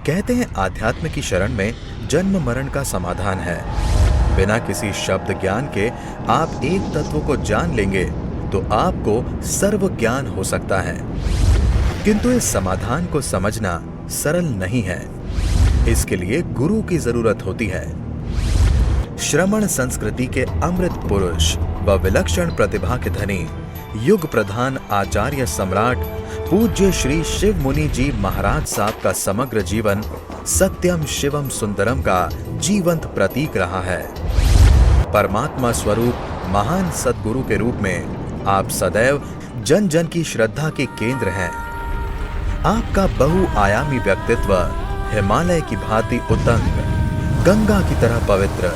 कहते हैं आध्यात्म की शरण में जन्म मरण का समाधान है। बिना किसी शब्द ज्ञान के आप एक तत्व को जान लेंगे तो आपको सर्व ज्ञान हो सकता है। किंतु इस समाधान को समझना सरल नहीं है। इसके लिए गुरु की जरूरत होती है। श्रमण संस्कृति के अमृत पुरुष व विलक्षण प्रतिभा के धनी युग प्रधान आचार्य सम्राट पूज्य श्री शिव मुनि जी महाराज साहब का समग्र जीवन सत्यम शिवम सुंदरम का जीवंत प्रतीक रहा है। परमात्मा स्वरूप महान सद्गुरु के रूप में आप सदैव जन जन की श्रद्धा के केंद्र हैं। आपका बहुआयामी व्यक्तित्व हिमालय की भांति उतंग, गंगा की तरह पवित्र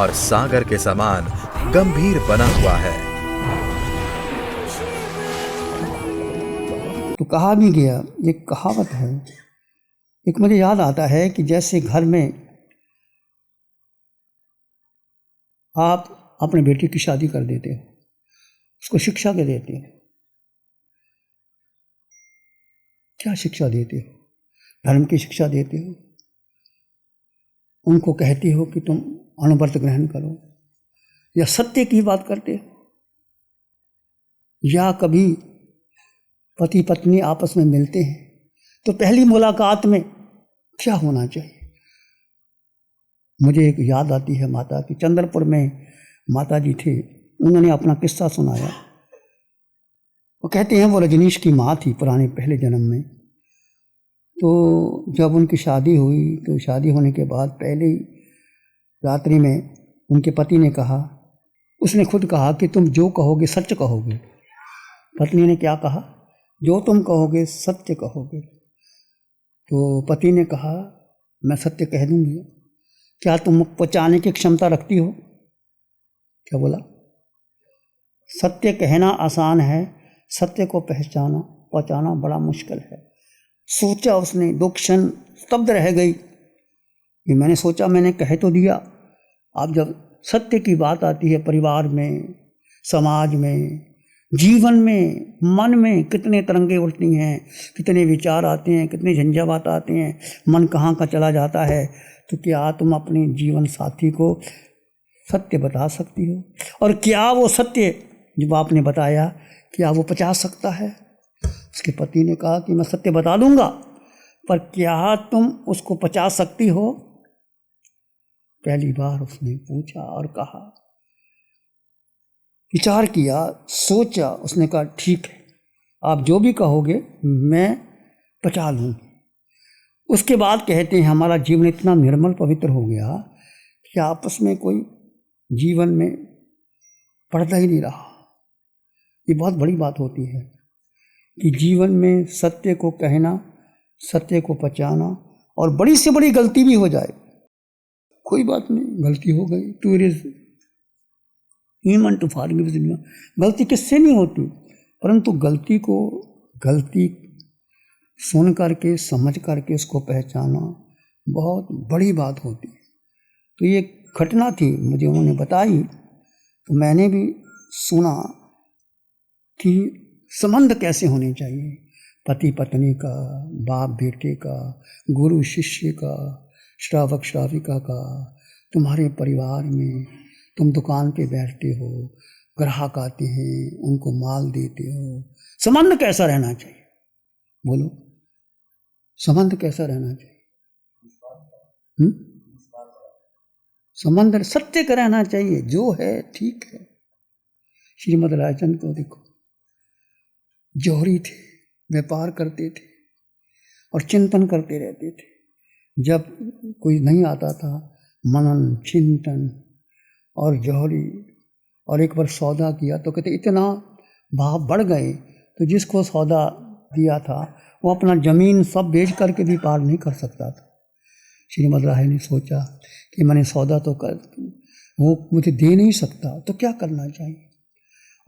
और सागर के समान गंभीर बना हुआ है। तो कहा भी गया, एक कहावत है, एक मुझे याद आता है कि जैसे घर में आप अपने बेटे की शादी कर देते हो, उसको शिक्षा के देते हो। क्या शिक्षा देते हो? धर्म की शिक्षा देते हो। उनको कहते हो कि तुम अणुव्रत ग्रहण करो, या सत्य की बात करते हो, या कभी पति पत्नी आपस में मिलते हैं तो पहली मुलाकात में क्या होना चाहिए? मुझे एक याद आती है माता की। चंद्रपुर में माता जी थे, उन्होंने अपना किस्सा सुनाया। वो कहते हैं वो रजनीश की माँ थी पुराने पहले जन्म में। तो जब उनकी शादी हुई तो शादी होने के बाद पहली रात्रि में उनके पति ने कहा, उसने खुद कहा कि तुम जो कहोगे सच कहोगे। पत्नी ने क्या कहा? जो तुम कहोगे सत्य कहोगे। तो पति ने कहा, मैं सत्य कह दूंगी। क्या तुम मुख पचाने की क्षमता रखती हो? क्या बोला? सत्य कहना आसान है, सत्य को पहचाना बड़ा मुश्किल है। सोचा उसने, 2 क्षण स्तब्ध रह गई कि मैंने सोचा, मैंने कह तो दिया। अब जब सत्य की बात आती है, परिवार में, समाज में, जीवन में, मन में कितने तरंगे उठती हैं, कितने विचार आते हैं, कितने झंझावात आते हैं, मन कहाँ का चला जाता है। तो क्या तुम अपने जीवन साथी को सत्य बता सकती हो? और क्या वो सत्य जब आपने बताया, क्या वो पचा सकता है? उसके पति ने कहा कि मैं सत्य बता दूंगा, पर क्या तुम उसको पचा सकती हो? पहली बार उसने पूछा और कहा, विचार किया, सोचा। उसने कहा, ठीक है, आप जो भी कहोगे मैं पचा लूँगी। उसके बाद कहते हैं हमारा जीवन इतना निर्मल पवित्र हो गया कि आपस में कोई जीवन में पर्दा ही नहीं रहा। ये बहुत बड़ी बात होती है कि जीवन में सत्य को कहना, सत्य को पचाना, और बड़ी से बड़ी गलती भी हो जाए, कोई बात नहीं, गलती हो गई, तो it is human to forgive. गलती किससे नहीं होती, परंतु गलती सुन करके, समझ करके उसको पहचाना बहुत बड़ी बात होती है। तो ये घटना थी, मुझे उन्होंने बताई, तो मैंने भी सुना कि संबंध कैसे होने चाहिए, पति पत्नी का, बाप बेटे का, गुरु शिष्य का, श्रावक श्राविका का, तुम्हारे परिवार में, तुम दुकान पे बैठते हो, ग्राहक आते हैं, उनको माल देते हो, संबंध कैसा रहना चाहिए? बोलो, संबंध कैसा रहना चाहिए? संबंध सत्य का रहना चाहिए, जो है ठीक है। श्रीमद रायचंद को देखो, जौहरी थे, व्यापार करते थे और चिंतन करते रहते थे। जब कोई नहीं आता था, मनन चिंतन और जौहरी, और एक बार सौदा किया तो कहते इतना भाव बढ़ गए, तो जिसको सौदा दिया था वो अपना ज़मीन सब बेच करके भी पार नहीं कर सकता था। श्रीमद राय ने सोचा कि मैंने सौदा तो कर, वो मुझे दे नहीं सकता, तो क्या करना चाहिए?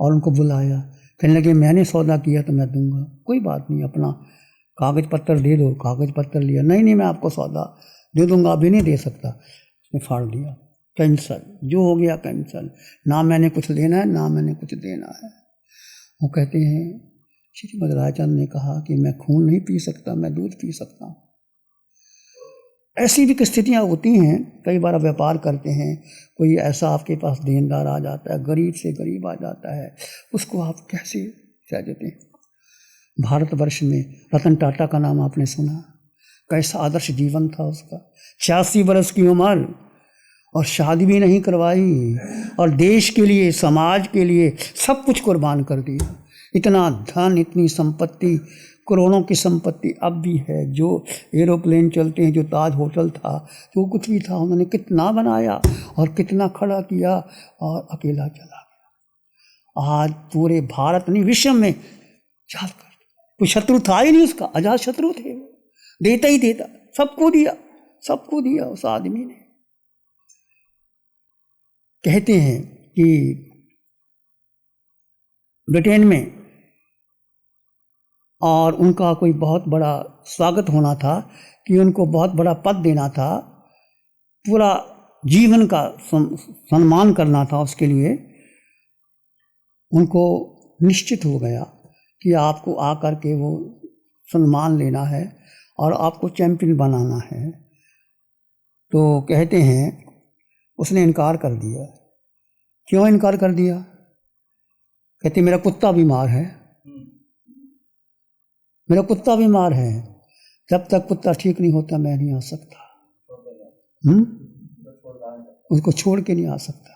और उनको बुलाया, कहने लगे मैंने सौदा किया तो मैं दूंगा, कोई बात नहीं, अपना कागज़ पत्तर दे दो। कागज़ पत्तर लिया, नहीं मैं आपको सौदा दे दूंगा, अभी नहीं दे सकता। उसने फाड़ दिया, कैंसल, जो हो गया कैंसल, ना मैंने कुछ लेना है ना मैंने कुछ देना है। वो कहते हैं श्रीमद रायचंद ने कहा कि मैं खून नहीं पी सकता, मैं दूध पी सकता हूँ। ऐसी भी स्थितियाँ होती हैं, कई बार व्यापार करते हैं, कोई ऐसा आपके पास देनदार आ जाता है, गरीब से गरीब आ जाता है, उसको आप कैसे कह देते हैं। भारतवर्ष में रतन टाटा का नाम आपने सुना, कैसा आदर्श जीवन था उसका, 86 वर्ष की उम्र और शादी भी नहीं करवाई और देश के लिए, समाज के लिए सब कुछ कुर्बान कर दिया। इतना धन, इतनी संपत्ति, करोड़ों की संपत्ति अब भी है, जो एरोप्लेन चलते हैं, जो ताज होटल था, जो कुछ भी था, उन्होंने कितना बनाया और कितना खड़ा किया और अकेला चला गया। आज पूरे भारत नहीं, विश्व में याद कर, कोई शत्रु था ही नहीं उसका, अजात शत्रु थे, देता ही देता, सबको दिया उस आदमी ने। कहते हैं कि ब्रिटेन में और उनका कोई बहुत बड़ा स्वागत होना था कि उनको बहुत बड़ा पद देना था, पूरा जीवन का सम्मान करना था, उसके लिए उनको निश्चित हो गया कि आपको आकर के वो सम्मान लेना है और आपको चैंपियन बनाना है। तो कहते हैं उसने इनकार कर दिया। क्यों इनकार कर दिया? कहते मेरा कुत्ता बीमार है, मेरा कुत्ता बीमार है, जब तक कुत्ता ठीक नहीं होता मैं नहीं आ सकता, उसको छोड़ के नहीं आ सकता।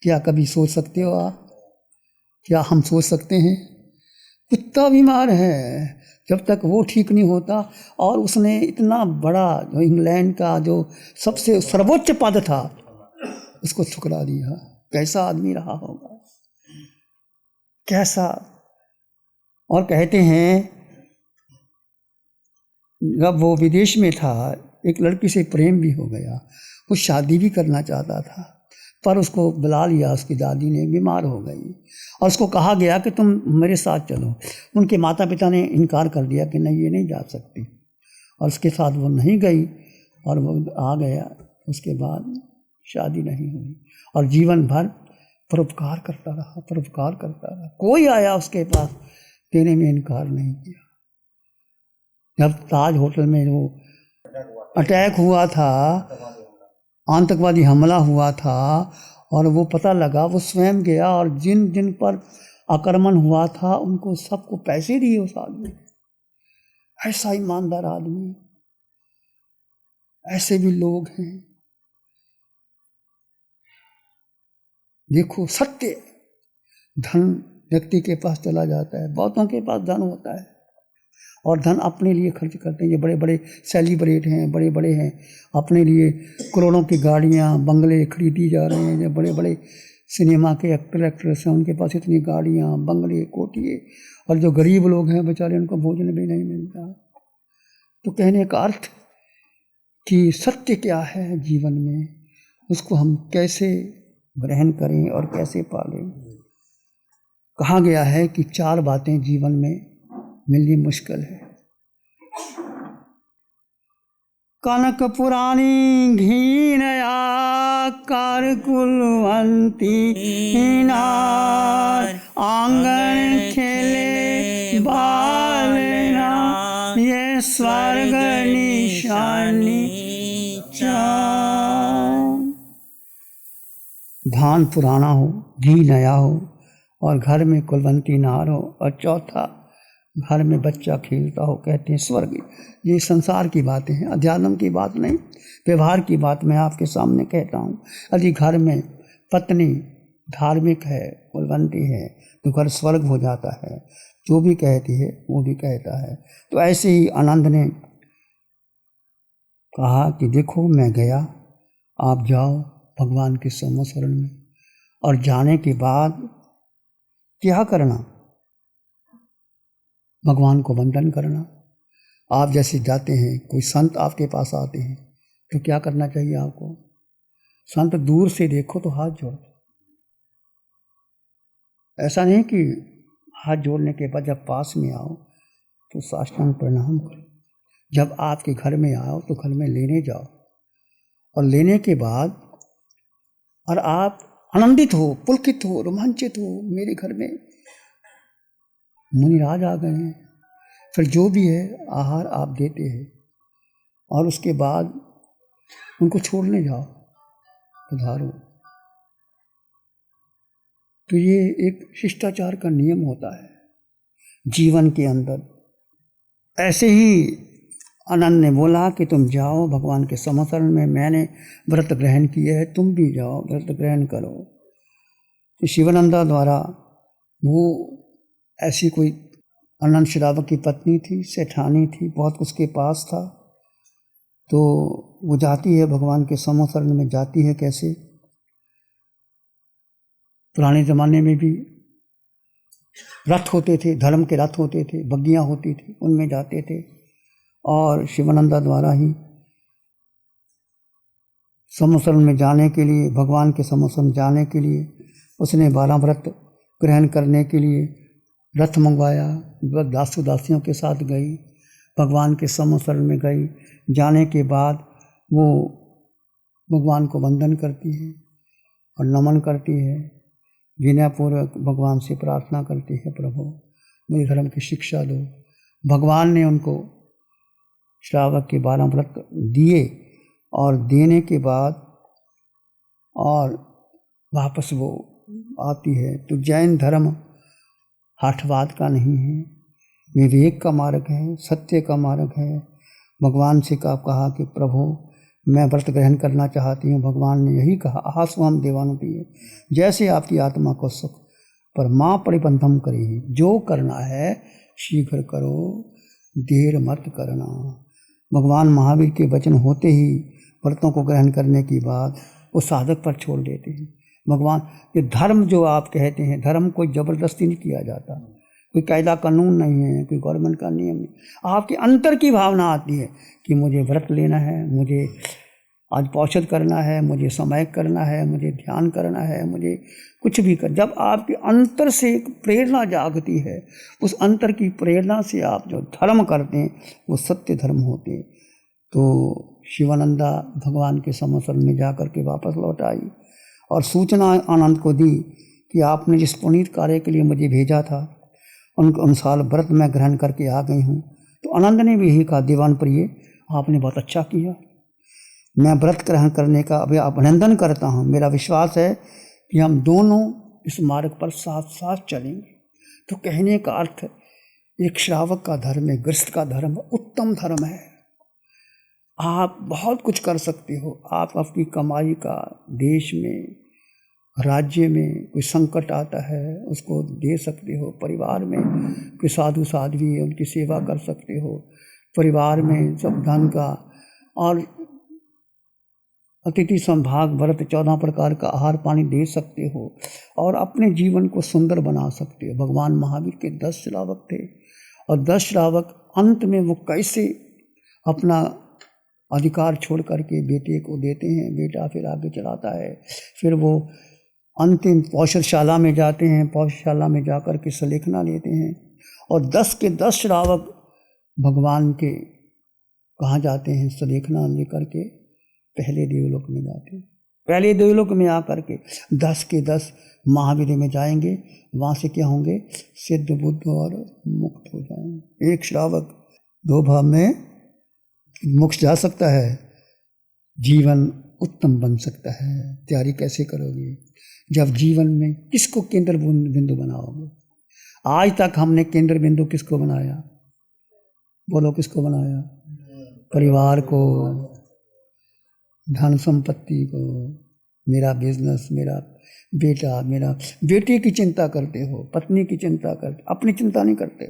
क्या कभी सोच सकते हो आप? क्या हम सोच सकते हैं? कुत्ता बीमार है, जब तक वो ठीक नहीं होता, और उसने इतना बड़ा जो इंग्लैंड का जो सबसे सर्वोच्च पद था उसको ठुकरा दिया। कैसा आदमी रहा होगा, कैसा। और कहते हैं जब वो विदेश में था, एक लड़की से प्रेम भी हो गया, वो शादी भी करना चाहता था, पर उसको बुला लिया उसकी दादी ने, बीमार हो गई और उसको कहा गया कि तुम मेरे साथ चलो। उनके माता पिता ने इनकार कर दिया कि नहीं, ये नहीं जा सकती, और उसके साथ वो नहीं गई और वो आ गया। उसके बाद शादी नहीं हुई और जीवन भर परोपकार करता रहा। कोई आया उसके पास, देने में इनकार नहीं किया। जब ताज होटल में वो अटैक हुआ था, आतंकवादी हमला हुआ था, और वो पता लगा, वो स्वयं गया और जिन जिन पर आक्रमण हुआ था उनको सबको पैसे दिए उस आदमी। ऐसा ईमानदार आदमी, ऐसे भी लोग हैं। देखो, सत्य धन व्यक्ति के पास चला जाता है, बहुतों के पास धन होता है और धन अपने लिए खर्च करते हैं। ये बड़े बड़े सेलिब्रेट हैं, बड़े बड़े हैं, अपने लिए करोड़ों की गाड़ियाँ, बंगले खरीदी जा रहे हैं। जो बड़े बड़े सिनेमा के एक्टर एक्ट्रेस हैं, उनके पास इतनी गाड़ियाँ, बंगले, कोठिए, और जो गरीब लोग हैं बेचारे, उनको भोजन भी नहीं मिलता। तो कहने का अर्थ कि सत्य क्या है जीवन में, उसको हम कैसे ग्रहण करें और कैसे पालें। कहा गया है कि 4 बातें जीवन में मिलनी मुश्किल है। कनक पुरानी घी नया, कर कुलवंती नार, आंगन खेले बालना, ये स्वर्ग निशानी चाँद। धान पुराना हो, घी नया हो, और घर में कुलवंती नार हो, और चौथा घर में बच्चा खेलता हो, कहते हैं स्वर्ग। ये संसार की बातें हैं, अध्यात्म की बात नहीं, व्यवहार की बात मैं आपके सामने कहता हूँ। यदि घर में पत्नी धार्मिक है, कुलवंती है, तो घर स्वर्ग हो जाता है। जो भी कहती है वो भी कहता है। तो ऐसे ही आनंद ने कहा कि देखो मैं गया, आप जाओ भगवान के समस्मरण में, और जाने के बाद क्या करना? भगवान को वंदन करना। आप जैसे जाते हैं, कोई संत आपके पास आते हैं, तो क्या करना चाहिए आपको? संत दूर से देखो तो हाथ जोड़, ऐसा नहीं कि हाथ जोड़ने के बाद जब पास में आओ तो साष्टांग प्रणाम करो। जब आपके घर में आओ तो घर में लेने जाओ, और लेने के बाद और आप आनंदित हो, पुलकित हो, रोमांचित हो, मेरे घर में मुनिराज आ गए हैं। फिर जो भी है आहार आप देते हैं, और उसके बाद उनको छोड़ने जाओ, पधारो। तो ये एक शिष्टाचार का नियम होता है जीवन के अंदर। ऐसे ही आनंद ने बोला कि तुम जाओ भगवान के समसरण में, मैंने व्रत ग्रहण किया है, तुम भी जाओ व्रत ग्रहण करो। तो शिवानंदा द्वारा वो ऐसी कोई आनंद श्रावक की पत्नी थी, सेठानी थी, बहुत उसके पास था। तो वो जाती है भगवान के समसरण में, जाती है कैसे? पुराने ज़माने में भी रथ होते थे, धर्म के रथ होते थे, बग्गियाँ होती थी, उनमें जाते थे। और शिवानंदा द्वारा ही समसरण में जाने के लिए, भगवान के समसरण जाने के लिए उसने 12 व्रत ग्रहण करने के लिए रथ मंगवाया। दासों दासियों के साथ गई, भगवान के समसरण में गई। जाने के बाद वो भगवान को वंदन करती है और नमन करती है, विनयपूर्वक भगवान से प्रार्थना करती है, प्रभु मुझे धर्म की शिक्षा दो। भगवान ने उनको श्रावक के 12 व्रत दिए और देने के बाद और वापस वो आती है। तो जैन धर्म हठवाद का नहीं है, विवेक का मार्ग है, सत्य का मार्ग है। भगवान से कहा कि प्रभु मैं व्रत ग्रहण करना चाहती हूँ। भगवान ने यही कहा, आहासु हम देवानुपीय, जैसे आपकी आत्मा को सुख, पर माँ परिबंधम करेगी, जो करना है शीघ्र करो, देर मत करना। भगवान महावीर के वचन होते ही व्रतों को ग्रहण करने की बात वो साधक पर छोड़ देते हैं। भगवान ये धर्म जो आप कहते हैं, धर्म कोई ज़बरदस्ती नहीं किया जाता, कोई कायदा कानून नहीं है, कोई गवर्नमेंट का नियम नहीं। आपके अंतर की भावना आती है कि मुझे व्रत लेना है, मुझे आज पौषध करना है, मुझे समय करना है, मुझे ध्यान करना है, मुझे कुछ भी कर। जब आपके अंतर से एक प्रेरणा जागती है, उस अंतर की प्रेरणा से आप जो धर्म करते हैं वो सत्य धर्म होते हैं। तो शिवानंदा भगवान के समसरण में जा कर के वापस लौट आई और सूचना आनंद को दी कि आपने जिस पुनीत कार्य के लिए मुझे भेजा था उन अनुसार व्रत में ग्रहण करके आ गई हूँ। तो आनंद ने भी यही कहा, दीवान प्रिय आपने बहुत अच्छा किया, मैं व्रत ग्रहण करने का अभी अभिनंदन करता हूँ। मेरा विश्वास है कि हम दोनों इस मार्ग पर साथ साथ चलेंगे। तो कहने का अर्थ एक श्रावक का धर्म है, गृहस्थ का धर्म उत्तम धर्म है। आप बहुत कुछ कर सकते हो, आप अपनी कमाई का देश में राज्य में कोई संकट आता है उसको दे सकते हो, परिवार में कोई साधु साध्वी है उनकी सेवा कर सकते हो, परिवार में सब धन का और अतिथि संभाग व्रत 14 प्रकार का आहार पानी दे सकते हो और अपने जीवन को सुंदर बना सकते हो। भगवान महावीर के 10 श्रावक थे और 10 श्रावक अंत में वो कैसे अपना अधिकार छोड़ करके बेटे को देते हैं, बेटा फिर आगे चलाता है, फिर वो अंतिम पौषधशाला में जाते हैं, पौषधशाला में जाकर के सलेखना लेते हैं और 10 के 10 श्रावक भगवान के कहाँ जाते हैं, सलेखना लेकर के पहले देवलोक में जाते हैं। पहले देवलोक में आकर के 10 के 10 महावीर में जाएंगे, वहाँ से क्या होंगे, सिद्ध बुद्ध और मुक्त हो जाएंगे। एक श्रावक 2 भाव में मोक्ष जा सकता है, जीवन उत्तम बन सकता है। तैयारी कैसे करोगे? जब जीवन में किसको केंद्र बिंदु बनाओगे? आज तक हमने केंद्र बिंदु किसको बनाया? बोलो किसको बनाया? परिवार को, धन संपत्ति को, मेरा बिजनेस, मेरा बेटा, मेरा बेटे की चिंता करते हो, पत्नी की चिंता करते, अपनी चिंता नहीं करते।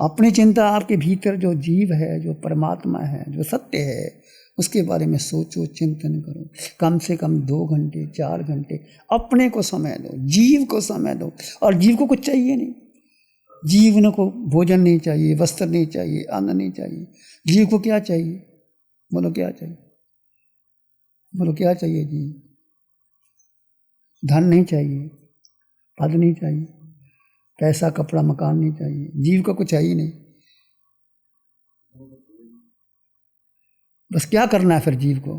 अपनी चिंता आपके भीतर जो जीव है, जो परमात्मा है, जो सत्य है, उसके बारे में सोचो, चिंतन करो। कम से कम 2 घंटे 4 घंटे अपने को समय दो, जीव को समय दो। और जीव को कुछ चाहिए नहीं, जीवन को भोजन नहीं चाहिए, वस्त्र नहीं चाहिए, अन्न नहीं चाहिए। जीव को क्या चाहिए? बोलो क्या चाहिए? बोलो क्या चाहिए? जी, धन नहीं चाहिए, पद नहीं चाहिए, पैसा कपड़ा मकान नहीं चाहिए, जीव का कुछ है ही नहीं। बस क्या करना है फिर जीव को?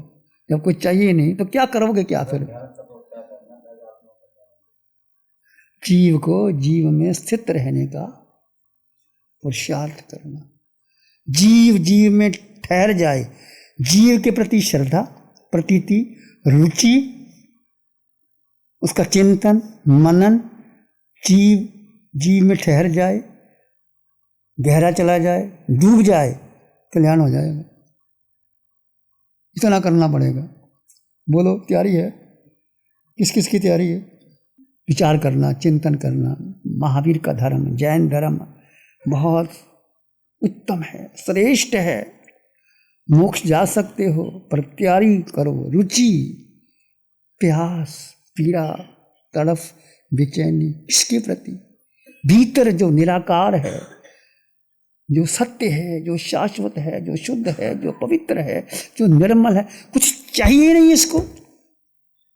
जब कुछ चाहिए नहीं तो क्या करोगे? क्या फिर जीव को जीव में स्थित रहने का पुरुषार्थ करना, जीव जीव में ठहर जाए, जीव के प्रति श्रद्धा, प्रतीति, रुचि, उसका चिंतन, मनन, जीव में ठहर जाए, गहरा चला जाए, डूब जाए, कल्याण हो जाएगा। इतना करना पड़ेगा। बोलो, तैयारी है? किस किस की तैयारी है? विचार करना, चिंतन करना। महावीर का धर्म, जैन धर्म बहुत उत्तम है, श्रेष्ठ है। मोक्ष जा सकते हो, पर तैयारी करो। रुचि, प्यास, पीड़ा, तड़फ, बेचैनी, किसके प्रति? भीतर जो निराकार है, जो सत्य है, जो शाश्वत है, जो शुद्ध है, जो पवित्र है, जो निर्मल है, कुछ चाहिए नहीं इसको।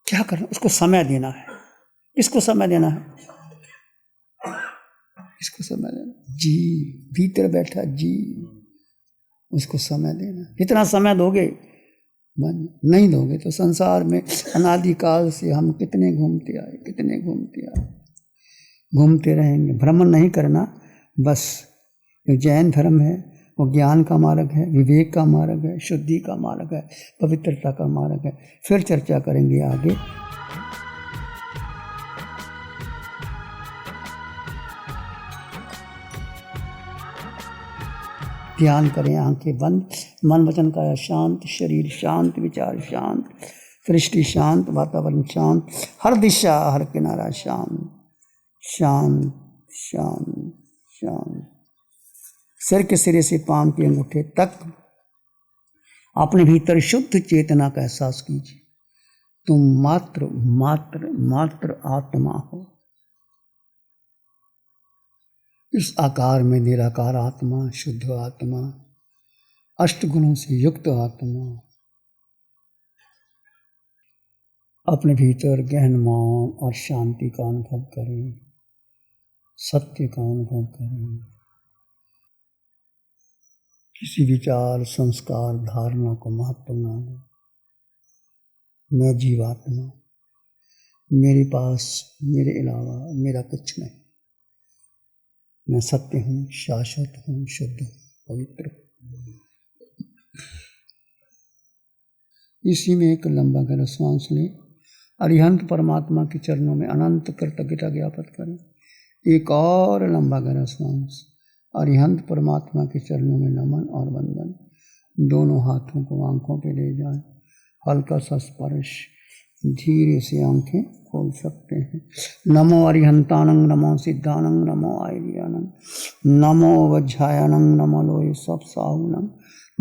क्या करना? उसको समय देना है। किसको समय देना है? किसको समय देना? जी, भीतर बैठा जी, उसको समय देना। कितना समय दोगे? नहीं दोगे तो संसार में अनादिकाल से हम कितने घूमते आए, घूमते रहेंगे। भ्रमण नहीं करना। बस जो जैन धर्म है वो ज्ञान का मार्ग है, विवेक का मार्ग है, शुद्धि का मार्ग है, पवित्रता का मार्ग है। फिर चर्चा करेंगे आगे। ध्यान करें, आंखें बंद, मन वचन काया शांत, शरीर शांत, विचार शांत, सृष्टि शांत, वातावरण शांत, हर दिशा हर किनारा शांत, शांत शांत शांत। सिर के सिरे से पांव के अंगूठे तक अपने भीतर शुद्ध चेतना का एहसास कीजिए। तुम मात्र मात्र मात्र आत्मा हो। इस आकार में निराकार आत्मा, शुद्ध आत्मा, अष्ट गुणों से युक्त आत्मा अपने भीतर गहन मौन और शांति का अनुभव करें, सत्य का अनुभव करें। किसी विचार, संस्कार, धारणा को महत्व ना दें। मैं जीवात्मा, मेरे पास मेरे अलावा मेरा कुछ नहीं। मैं सत्य हूँ, शाश्वत हूँ, शुद्ध हूँ, पवित्र हूँ। इसी में एक लंबा गहरा श्वास लें। अरिहंत परमात्मा के चरणों में अनंत कृतज्ञता ज्ञापित करें। एक और लंबा गहरा श्वास। अरिहंत परमात्मा के चरणों में नमन और वंदन। दोनों हाथों को आंखों पे ले जाएं। हल्का सा स्पर्श, धीरे से आंखें खोल सकते हैं। नमो अरिहंतानंग, नमो सिद्धानंग, नमो आयर्यानंग, नमो वज्रायनंग, नमो लोये सब साहुनंग,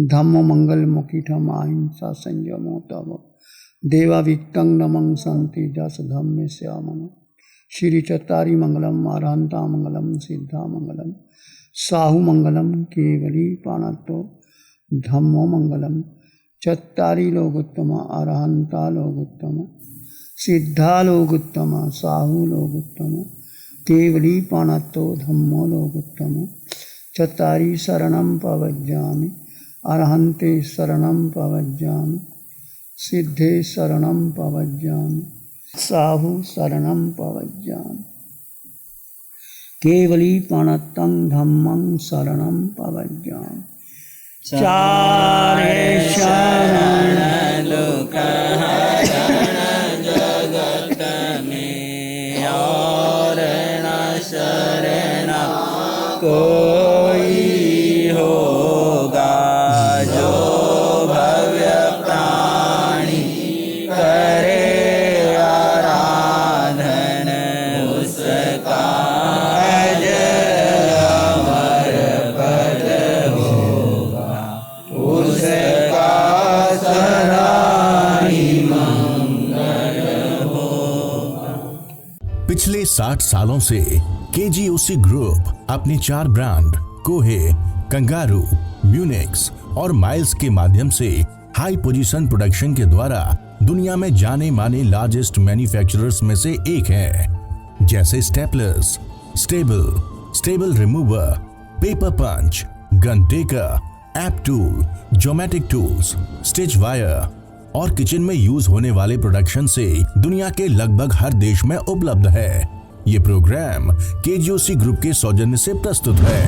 धम्मो मंगल मुखीठम अहिंसा संयमो तव देवावित्तं नमं संति जस धम्मे श्यामं। श्री चत्तारी मंगलम, अरहंता मंगलम, सिद्धा मंगलम, साहु मंगलम, केवली पाणत्तो धम्मो मंगलम। चत्तारी लोगोत्तम, अरहंता लोगोत्तम, सिद्धा लोगोत्तम, साहु लोगोत्तम, केवली पाणत्तो धम्मो लोगोत्तम। चत्तारी शरणं पवज्जामि, अरहंते शरणं पवज्जामि, सिद्धे शरणं पवज्जामि, साहु शरणं पवज्जामि, केवली पाणत्तं धम्मं शरणं पवज्जामि। चारे शरण लोक जगत में, और न शरण कोई होगा। जो भव्य प्राणी करे आराधन, उसका अमर पद होगा, उसका सदा ही मंगल होगा। पिछले 60 सालों से केजीओसी ग्रुप अपने 4 ब्रांड कोहे, कंगारू, म्यूनिक्स और माइल्स के माध्यम से हाई पोजीशन प्रोडक्शन के द्वारा दुनिया में जाने माने लार्जेस्ट मैन्युफैक्चरर्स में से एक है। जैसे staplers, stable remover, paper punch, gun tacker, app tool, geometric tools, stitch wire और किचन में यूज होने वाले प्रोडक्शन से दुनिया के लगभग हर देश में उपलब्ध है। ये प्रोग्राम केजीओसी ग्रुप के सौजन्य से प्रस्तुत है।